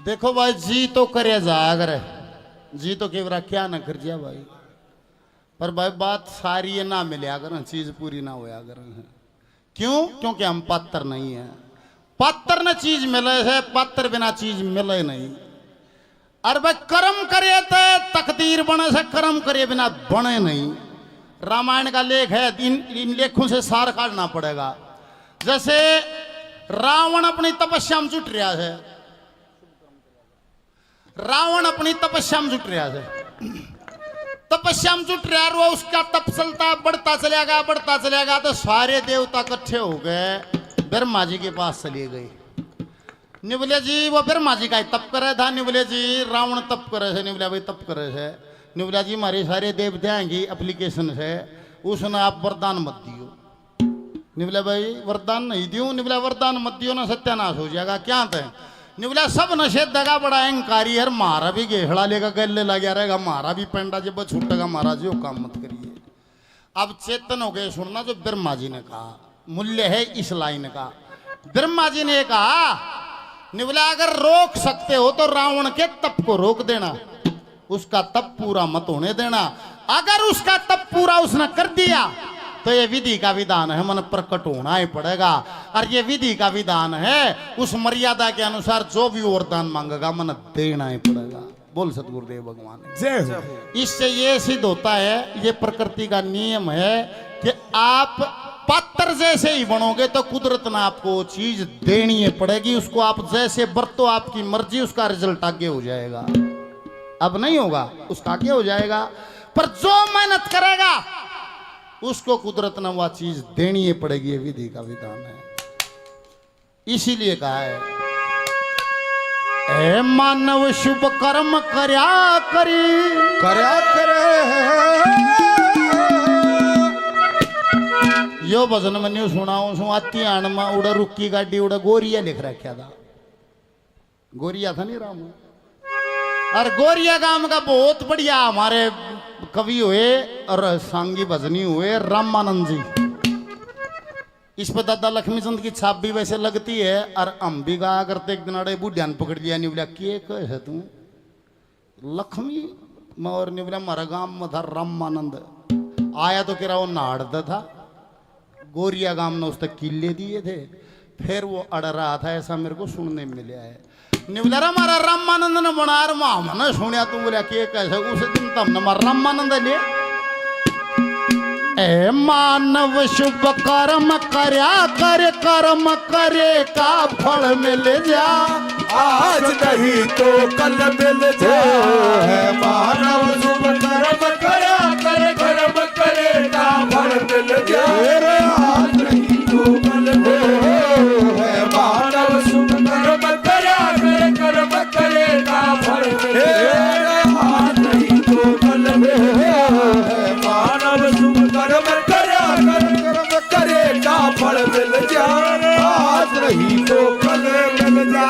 देखो भाई जी तो करे जा अगर जी तो केवरा क्या ना कर जा भाई, पर भाई बात सारी है ना मिले अगर चीज पूरी ना होया अगर। क्यों? क्योंकि हम पात्र नहीं है। पात्र न चीज मिले है, पात्र बिना चीज मिले नहीं। और भाई कर्म करे तो तकदीर बने से, कर्म करे बिना बने नहीं। रामायण का लेख है, इन लेखों से सार काटना पड़ेगा। जैसे रावण अपनी तपस्या में जुट रहा है, रावण अपनी तपस्या में जुट रहा है, तपस्या में जुट रहा है, उसका तप चलता बढ़ता चलेगा बढ़ता चलेगा, तो सारे देवता इकट्ठे हो गए ब्रह्मा जी के पास चले गए। निबले जी वो ब्रह्मा जी का तप करे था, निबले जी रावण तप करे है, निबले भाई तप करे है, निबला जी हमारे सारे देवता की एप्लीकेशन है, उसने आप वरदान मत दियो। निबला भाई वरदान नहीं दियो, निबला वरदान मत दियो ना सत्यानाश हो जाएगा। क्या थे? निबला सब नशे दगा बड़ा अहंकारी है, मारा भी घेड़ा लेगा गले लगा रहेगा, मारा भी पेंडा जब छूटेगा महाराज जी वो काम मत करिए। अब चेतन हो गए सुनना जो ब्रह्मा जी ने कहा, मूल्य है इस लाइन का। ब्रह्मा जी ने कहा निबला अगर रोक सकते हो तो रावण के तप को रोक देना, उसका तप पूरा मत होने देना। अगर उसका तप पूरा उसने कर दिया तो ये विधि का विधान है, मन प्रकट होना ही पड़ेगा। और ये विधि का विधान है, उस मर्यादा के अनुसार जो भी वरदान मांगेगा मन देना ही पड़ेगा। बोल सतगुरुदेव भगवान जय। इससे ये सिद्ध होता है, ये प्रकृति का नियम है कि आप पात्र जैसे ही बनोगे तो कुदरत ने आपको चीज देनी ही पड़ेगी। उसको आप जैसे बरतो आपकी मर्जी, उसका रिजल्ट आगे हो जाएगा। अब नहीं होगा उसका आगे हो जाएगा, पर जो मेहनत करेगा उसको कुदरत ने वह चीज देनी ही पड़ेगी। ये विधि का विधान है, इसीलिए कहा है ए मानव शुभ कर्म करया करे। यो भजन में न्यू सुनाऊं सु आती आन में उड़ा रुकी गाड़ी उड़ा गोरिया लिख रखा था, गोरिया था नहीं राम। और गोरिया गांव का बहुत बढ़िया हमारे कवि हुए और सांगी भजनी हुए रामानंद जी। इस पर दादा लक्ष्मीचंद की छाप भी वैसे लगती है। और हम भी गाया करते, एक दिन अड़े बुढ़िया पकड़ लिया, नहीं बोला के है तू लक्ष्मी में, और नहीं बोला हमारा गांव में था रामानंद। आया तो कह रहा वो नाड़दा था, गोरिया गांव ने उस तक किले दिए थे, फिर वो अड़ रहा था, ऐसा मेरे को सुनने में मिला है। निवला हमारा रामानंद ने बना हमने सुनिया, तुम बोला के कैसे, उस दिन तब न हमारा रामानंद ले ए मानव शुभ कर्म करया कर, कर्म करे का फल मिल जा, आज नहीं तो कल मिल जा। मानव शुभ कर्म करया कर, कर्म करे का फल मिल जा, आज नहीं तो कल मिल जा। मानव शुभ कर्म करया कर, कर्म करे का फल मिल जा, आज नहीं तो कल मिल जा। मानव शुभ कर्म करया कर, कर्म करे का फल मिल जा, आज नहीं तो कल मिल जा।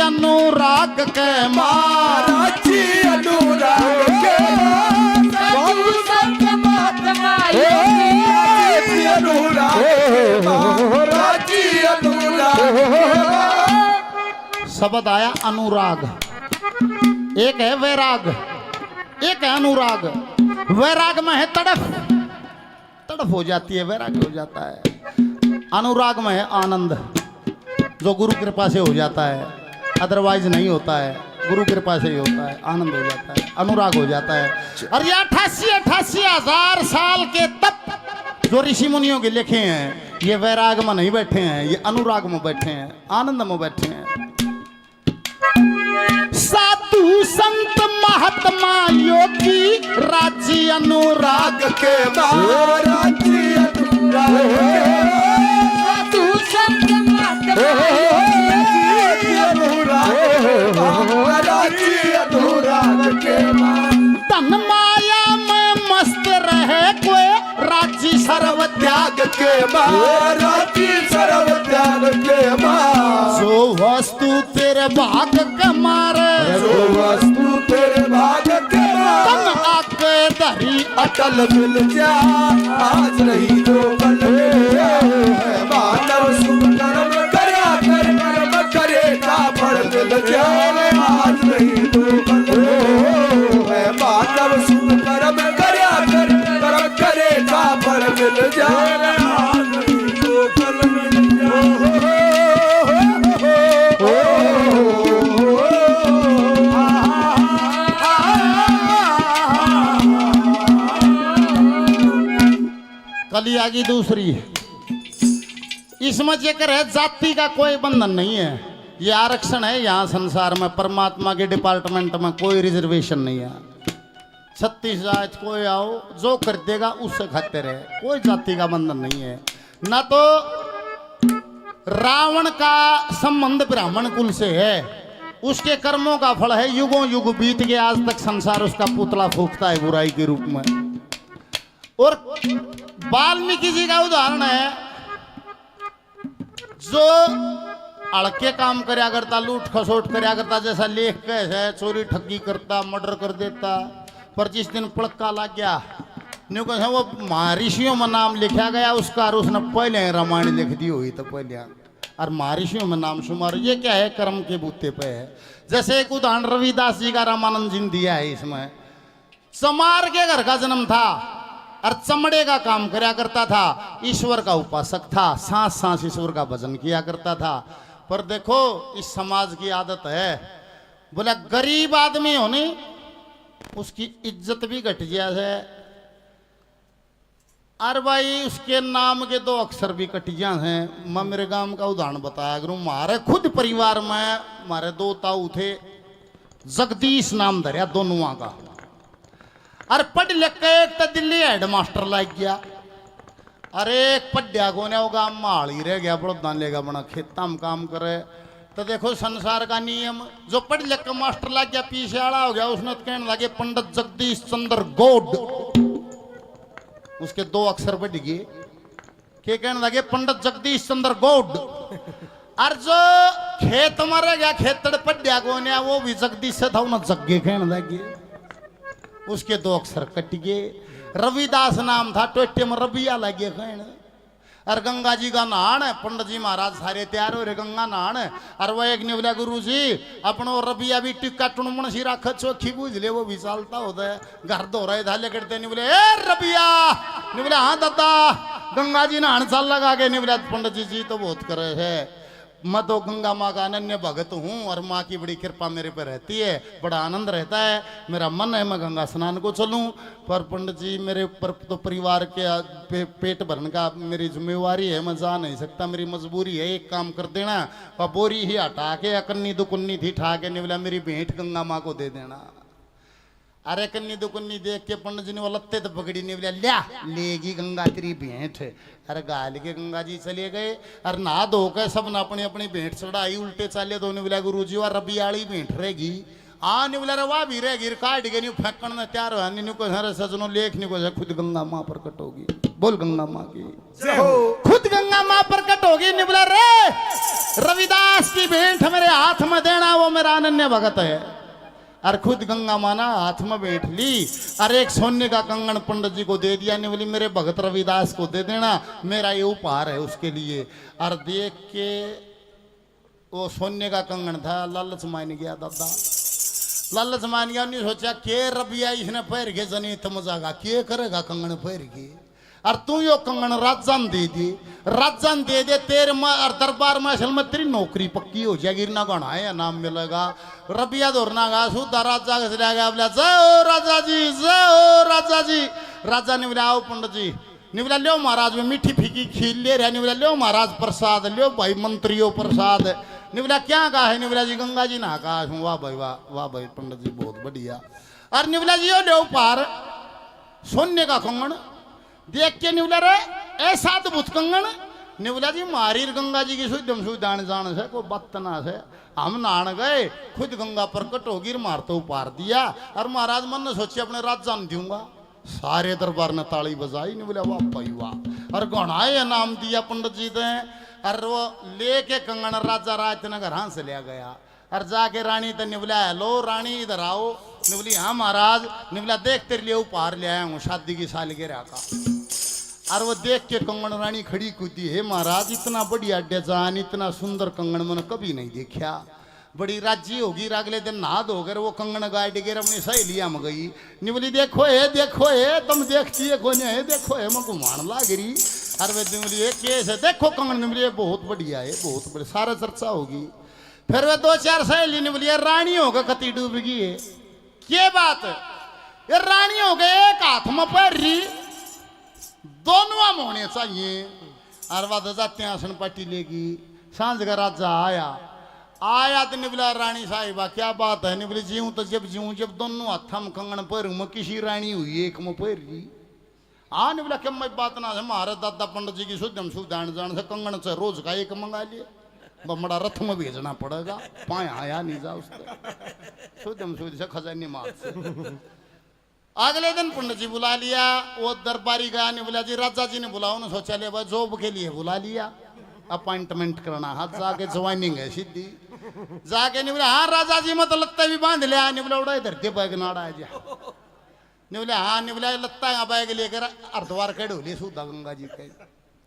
अनुराग के महाराजी अनुराग के साधु संत महात्मा योगी अनुराग, महाराजी अनुराग। शब्द आया अनुराग, एक है वैराग, एक है अनुराग। वैराग में है तड़फ, तड़फ हो जाती है, वैराग हो जाता है। अनुराग में है आनंद, जो गुरु कृपा से हो जाता है, अदरवाइज नहीं होता है, गुरु कृपा से ही होता है, आनंद हो जाता है, अनुराग हो जाता है। और ये 88 हजार साल के तप जो ऋषि मुनियों के लिखे हैं, ये वैराग में नहीं बैठे हैं, ये अनुराग में बैठे हैं, आनंद में बैठे हैं। साधु संत महात्मा योगी राजी अनुराग के, महाराजी अनुराग, साधु संत महात्मा तन माया में मस्त रह गए कोई राजी सर्व त्याग के महाराजी सर्व त्याग के मां जो वस्तु तेरे भाग के मारे जो वस्तु तेरे भाग के तन मां आके धरी अटल मिल जा आज नहीं तो कल है मानव शुभ कर्म करया कर कर्म करे का फल मिल जाए आज नहीं तो कल है मानव शुभ कर्म करया कर कर्म करे का फल मिल जाए आज नहीं तो कल मिल कली आगी दूसरी है। इसमें जिक्र है जाति का कोई बंधन नहीं है, ये आरक्षण है। यहाँ संसार में परमात्मा के डिपार्टमेंट में कोई रिजर्वेशन नहीं है। 36 जात कोई आओ जो कर देगा उससे खाते रहे, कोई जाति का बंधन नहीं है। ना तो रावण का संबंध ब्राह्मण कुल से है, उसके कर्मों का फल है युगों युग बीत के आज तक संसार उसका पुतला फूंकता है बुराई के रूप में। और वाल्मीकि जी का उदाहरण है, जो अड़के काम करया करता, लूट खसोट करया करता, जैसा लेख कैसे चोरी ठगी करता, मर्डर कर देता, पर जिस दिन पड़का लग गया न्यू कहे वो महर्षियों में नाम लिखा गया उसका, और उसने पहले रामायण लिख दी हुई तो पहले और महर्षियों में नाम शुमार। ये क्या है, कर्म के बूते पे है। जैसे एक उदाहरण रविदास जी का रामानंद जी ने दिया है। इसमें चमार के घर का जन्म था और चमड़े का काम करया करता था, ईश्वर का उपासक था, सांस सांस ईश्वर का भजन किया करता था। पर देखो इस समाज की आदत है, बोला गरीब आदमी होने उसकी इज्जत भी घट गया है, और भाई उसके नाम के 2 अक्षर भी कटिया हैं। मैं मेरे गांव का उदाहरण बताया करूं, हमारे खुद परिवार में हमारे 2 ताऊ थे, जगदीश नाम धरिया दोनों का, और पढ़ लिख के एक तो दिल्ली हेडमास्टर लग गया, अरे एक पढ़िया को ने गांव में हाल ही रह गया, बड़ोदा लेगा बना खेता में काम करे। तो देखो संसार का नियम, जो पढ़ लिख के मास्टर लग गया पीछे आड़ा हो गया, उसने तो कहने लगे पंडित जगदीश चंद्र गौड, उसके 2 अक्षर बढ़ गए, क्या कहने लगे पंडित जगदीश चंद्र गौड। और जो खेत में रह गया खेतड़ पढ़िया को ने वो भी जगदीश से था, उन्हें जग्गे कहने लगे, उसके 2 अक्षर कट गए। रविदास नाम था, टोटे में रबिया लगे कहने। और गंगा जी का नहान है, पंडित जी महाराज सारे तैयार हो रहे गंगा नहान है, और वह एक निवला गुरु जी अपनो रबिया भी टिक्का टुणमुण सी रख चोखी बूझ ले, वो भी चालता होता है। घर धो रहे धाले करते निवले ए रबिया, निवले हाँ दादा, गंगा जी नहान चाल लगा के निवला पंडित जी तो बहुत करे है। मैं तो गंगा माँ का अनन्य भगत हूँ और माँ की बड़ी कृपा मेरे पे रहती है, बड़ा आनंद रहता है, मेरा मन है मैं गंगा स्नान को चलूँ। पर पंडित जी मेरे ऊपर तो परिवार के पेट भरने का मेरी जिम्मेवारी है, मैं जा नहीं सकता, मेरी मजबूरी है। एक काम कर देना, वह बोरी ही हटा के अकन्नी दुकन्नी थी ठा के निवला मेरी भेंट गंगा माँ को दे देना। अरे कन्नी दुकन्नी देख के पंडित जी ने वो लत्ते तो पकड़ी नहीं, बोला लिया लेगी गंगा तेरी भेंट। अरे गाल के गंगा जी चले गए और नहा धो के सब ने अपनी अपनी भेंट चढ़ाई, उल्टे चाले तो बोला गुरु जी और रबियाड़ी भेंट रहेगी। हाँ नहीं बोला रवा भी रहेगी, काट के नहीं फेंकण में तैयार हो नहीं को हरे सजनों लेख नहीं को खुद गंगा माँ प्रकट होगी। बोल गंगा माँ की खुद गंगा माँ प्रकट होगी। नहीं बोला रे रविदास की भेंट मेरे हाथ में देना, वो मेरा अनन्य भगत है। और खुद गंगा माना हाथ में बैठ ली, और एक सोने का कंगन पंडित जी को दे दिया, नहीं बोली मेरे भगत रविदास को दे देना, मेरा ये उपहार है उसके लिए। और देख के वो सोने का कंगन था, लालच मान गया दादा, लालच मान गया। नहीं सोचा के रबिया इसने पैर के जनी तमजागा के करेगा कंगन पैर के, और तू यो कंगन राजान दे दी, राजान दे दे तेरे और दरबार में असल में तेरी नौकरी पक्की हो जाएगी, ना गणा है नाम मिलेगा। रबिया दौड़ना गा सुधा राजा के चला गया, बोला जय हो राजा जी, जय हो राजा जी। राजा ने बोला आओ पंडित जी, नहीं बोला लो महाराज में मीठी फीकी खीर ले रहा, नहीं बोला लो महाराज प्रसाद, लो भाई मंत्रियों प्रसाद, नहीं बोला क्या कहा है, नहीं बोला जी गंगा जी ना कहा हूँ। वाह भाई वाह, वाह भाई पंडित जी बहुत बढ़िया। और नहीं बोला जी लो पार सोने का कंगन देख के निवला रे ऐसा अद्भुत कंगन, निवला जी मारी गंगा जी की सुधम सुधान जान से को बतना से हम नहान गए, खुद गंगा प्रकट होगी, मार तो उपार दिया। और महाराज मन ने सोचे अपने राजान दूंगा, सारे दरबार ने ताली बजाई, नहीं बोला वाह भाई वाह। और घोड़ाए नाम दिया पंडित जी ने, और वो लेके कंगन राजा राज ने घर से ले गया। और जाके रानी तो निबला, हेलो रानी इधर आओ। निबली हाँ महाराज। निबला देख तेरे लिए उपहार ले आया हूँ शादी की सालगिरह का। और वो देख के कंगन रानी खड़ी कूदी, हे महाराज इतना बढ़िया डिजाइन, इतना सुंदर कंगन मैंने कभी नहीं देखा। बड़ी राजी होगी। अगले दिन नहा धोकर वो कंगन गाय डिगेर अपनी सहेलिया में गई। निबली देखो है तुम देखती है कौन है, देखो है मैं घुमान लाग रही। और वे निबली एक केस है, देखो कंगन। निबली बहुत बढ़िया है, बहुत बढ़िया, सारा चर्चा होगी। फिर वे दो चार सहेली निबली रानी होगा कति डूब गई है। ये बात ये रानी हो गए, एक हाथ में पैर रही, दोनों में होने चाहिए। और वह जाते आसन पट्टी लेगी। सांझ का राजा आया तो निबला रानी साहिबा क्या बात है। निबली जीऊं तो जब दोनों हाथा में कंगन पैरू में किसी रानी हुई एक में पैर रही। हाँ निबला क्या मैं बात ना है, हमारे दादा पंडित जी की शुद्धम सुधान जान से कंगन से रोज का एक मंगा लिए, बड़ा रथ में भेजना पड़ेगा, पाया आया नहीं जा उसका शुद्धम शुद्ध से खजानी मार से। अगले दिन पंडित जी बुला लिया। वो दरबारी गया, नहीं बोला जी राजा जी ने बुलाओ ना, सोचा ले जॉब के लिए बुला लिया, अपॉइंटमेंट करना। हाथ जाके ज्वाइनिंग है सीधी। जाके नहीं बोला हाँ राजा जी मत लत्ता भी बांध लिया। नहीं बोला उड़ा इधर के बैग नाड़ा है। नहीं बोला हाँ, नहीं बोला लत्ता बैग लेकर अर्धवार के ढोली सूधा गंगा जी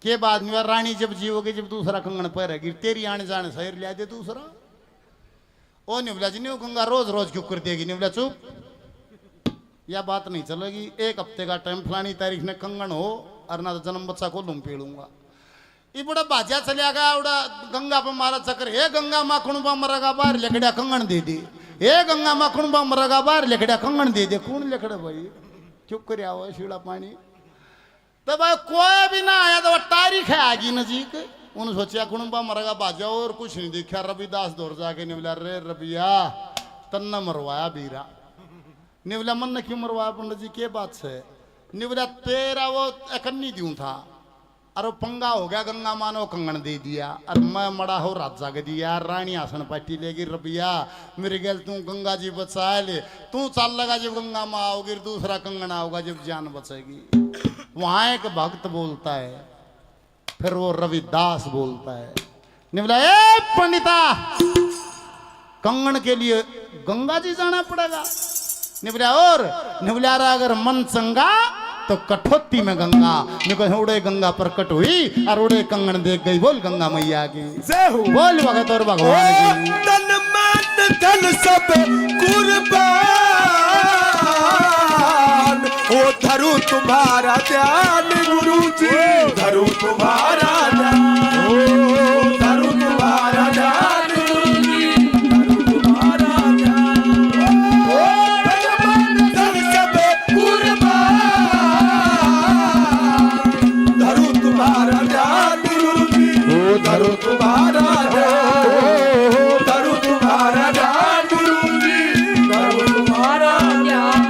के बाद में रानी जब जीवोगे, जब दूसरा कंगन पहरेगी तेरी आने जाने शहर लिया दे दूसरा। ओ नहीं बोला जी नहीं गंगा रोज रोज क्यों कर देगी। नहीं बोला चुप, यह बात नहीं चलेगी। एक हफ्ते का टाइम, फलानी तारीख ने कंगन हो और ना तो जन्म बच्चा को लूम पीड़ूंगा। ये बड़ा बाजा चलिया गया उड़ा गंगा पर मारा चक्कर। हे गंगा माँ कुणबा मरेगा बाहर लेकड़ा कंगन दे दी। हे गंगा माँ कुणबा मरेगा बाहर लेकड़ा कंगन दे दे। कौन लेकड़े भाई चुप कर आओ सीड़ा पानी। तो भाई कोई भी ना आया तो तारीख है आगी नजीक। उन्होंने सोचा कुणबा मरेगा बाजा और कुछ नहीं देखा। रविदास दौड़ जाके नहीं बोला रे रबिया तन्ना मरवाया बीरा। नहीं बोला मन ने क्यों मरवाया पंडित जी के बात से। नहीं बोला तेरा वो एकन्नी दूं था और वो पंगा हो गया, गंगा मानो कंगन दे दिया और मैं मड़ा हो राजा के दिया। रानी आसन पट्टी लेगी, रबिया मेरे गल तू गंगा जी बचा ले, तू चल लगा जब गंगा माँ आओगी, दूसरा कंगन आओगा जब जान बचेगी। वहां एक भक्त बोलता है, फिर वो रविदास बोलता है, निबला ए पंडिता कंगन के लिए गंगा जी जाना पड़ेगा। निबला और निबला अगर मन चंगा तो कठौती में गंगा। निको उड़े गंगा प्रकट हुई और उड़े कंगन देख गई। बोल गंगा मैया की बोल भगत और भगवान की। तन मन धन सब कुर्बान, ओ धरू तुम्हारा ध्यान गुरु जी, धरू तुम्हारा ध्यान, ओ धरू तुम्हारा ध्यान गुरु जी, धरू तुम्हारा ध्यान। ओ तन मन धन सब कुर्बान, धरू तुम्हारा ध्यान गुरु जी, ओ धरू तुम्हारा ध्यान, ओ धरू तुम्हारा ध्यान गुरु जी, धरू तुम्हारा ध्यान।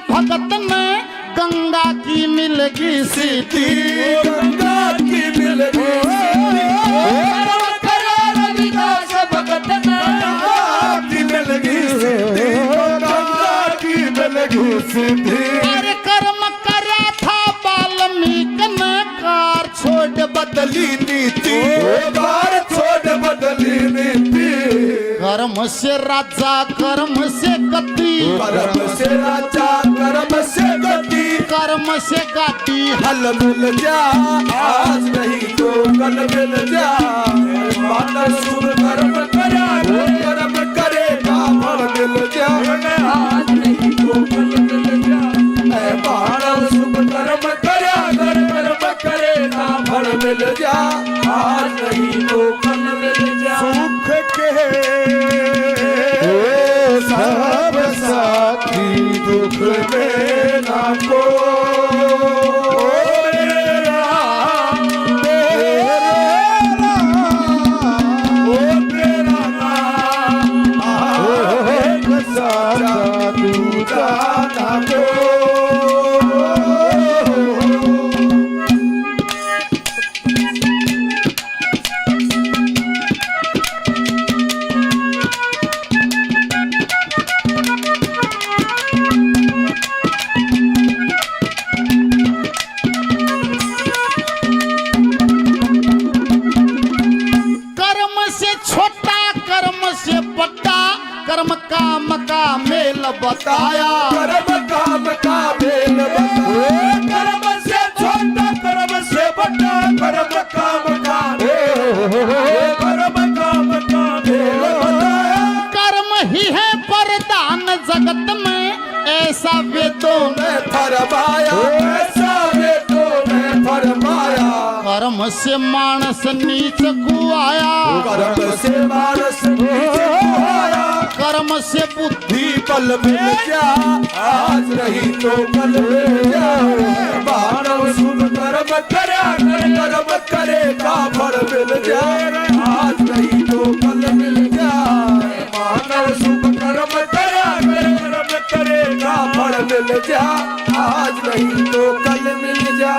भगत में गंगा की मिलगी सीधी, गंगा की मिलगी रविदास भगत में गंगा की मिलगी सीधी, गंगा की मिलगी सीधी। अरे कर्म करा था वाल्मीकि ने कार छोड़ बदली नीति, कार छोड़ बदली नीति। कर्म से राजा कर्म से गति, कर्म से राजा कर्म से गति, कर्म से गति हल मिल जा आज नहीं तो कल मिल जा। मानव शुभ कर्म करा कर्म करेगा फल मिल जा, आज नहीं तो कल मिल जा। मानव शुभ कर्म करा कर्म करेगा फल मिल जा, आज नहीं तो कल मिल जा। सुख के सब साथी दुख में ना को तेरा राजा तू जाना दो। कर्म काम का मेल बताया, कर्म काम का मेल बताया, कर्म से छोटा कर्म से बड़ा, कर्म काम का कर्म काम का मेल बताया। कर्म ही है वरदान जगत में, ऐसा वेदों ने फरमाया, ऐसा वेदों ने फरमाया। कर्म से मानस नीच को आया, कर्म से मानस नीच को आया, कर्म से बुद्धि बल मिल जा, आज नहीं तो कल मिल जा। मानव शुभ कर्म करा कर, कर्म करेगा फल मिल जा, आज नहीं तो कल मिल जा। मानव शुभ कर्म करा कर, कर्म करेगा फल मिल जा, आज नहीं तो कल मिल जा।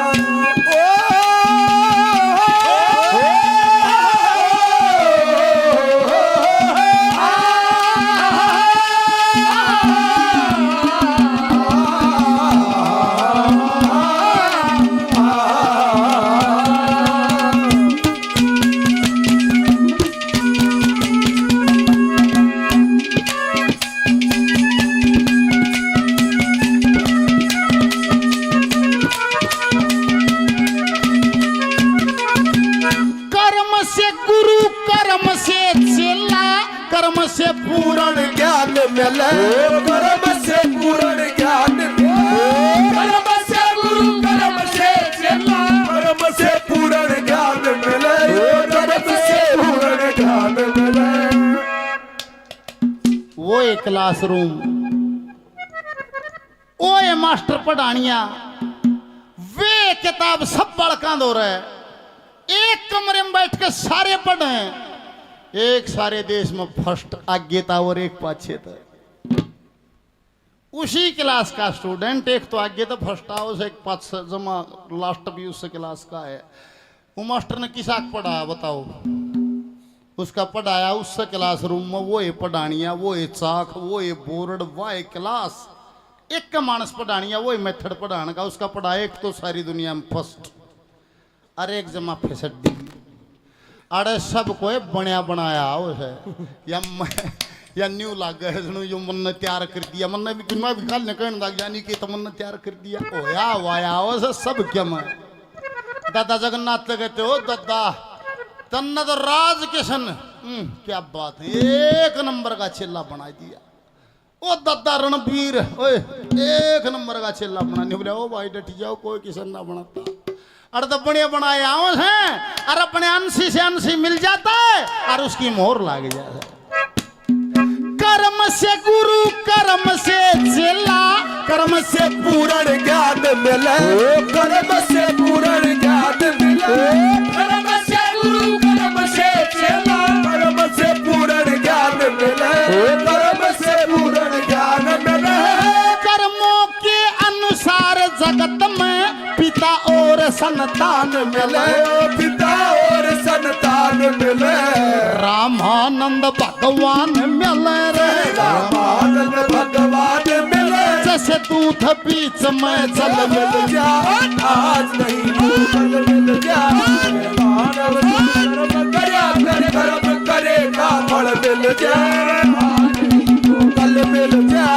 कर्म से पूर्ण ज्ञान मिले, कर्म से पूर्ण ज्ञान मिले, कर्म से गुरु कर्म से चेला, कर्म से पूर्ण ज्ञान मिले, कर्म से पूर्ण ज्ञान मिले। वो एक क्लासरूम, वो ये मास्टर पढ़ानिया, वे किताब सब पढ़का दो रहे, एक कमरे में बैठ के सारे पढ़े, एक सारे देश में फर्स्ट आगे था और एक पाछे था। उसी क्लास का स्टूडेंट, एक तो आगे था फर्स्ट हाउस, एक पाछ जमा लास्ट भी उस क्लास का है। वो मास्टर ने किसा पढ़ाया बताओ, उसका पढ़ाया उस क्लासरूम में, वो ये पढ़ानिया, वो ये चाक, वो ये बोर्ड, वो ये क्लास, एक का मानस पढ़ानिया, वो मेथड पढ़ाने का, उसका पढ़ाया एक तो सारी दुनिया में फर्स्ट, अरे एक जमा फेसट दी, अरे सब कोई बनया बनाया है, या न्यू लाग गए जो मन ने तैयार कर दिया, मन ने भी मैं भी काल ने कहने लग जानी कि तो मन ने तैयार कर दिया, ओया वाया ओ सब क्या मैं दादा जगन्नाथ कहते हो दादा तन्ना तो राज किशन, क्या बात है, एक नंबर का चेला बना दिया। ओ दादा रणबीर, ओए एक नंबर का चेला बना नहीं बोले, ओ भाई डट जाओ, कोई किशन ना बनाता, अरे तो बढ़िया बनाए आओ हैं, और अपने अंशी से अंशी मिल जाता है और उसकी मोहर लाग जाता है। कर्म से गुरु कर्म से चेला, कर्म से पूर्ण ज्ञान मिले, कर्म से पूर्ण ज्ञान मिले, कर्म से गुरु कर्म से चेला, कर्म से पूर्ण ज्ञान मिले, कर्म से पूर्ण ज्ञान मिले। कर्मों के अनुसार जगत में पिता और संतान मिले, पिता और संतान मिले, रामानंद भगवान मिले रे, रामानंद भगवान मिले, जैसे दूध बीच में जल मिल जा, आज नहीं तो कल मिल जा। मानव कर्म करा कर, कर्म करेगा फल मिल जा, आज नहीं तो कल मिल जा।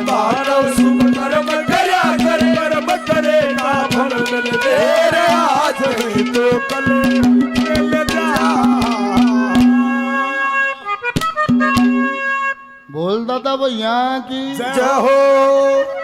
मानव शुभ कर्म करा कर, कर्म करेगा फल मिल जा, आज नहीं तो कल मिल जा। बोल दादा भैया की जय हो।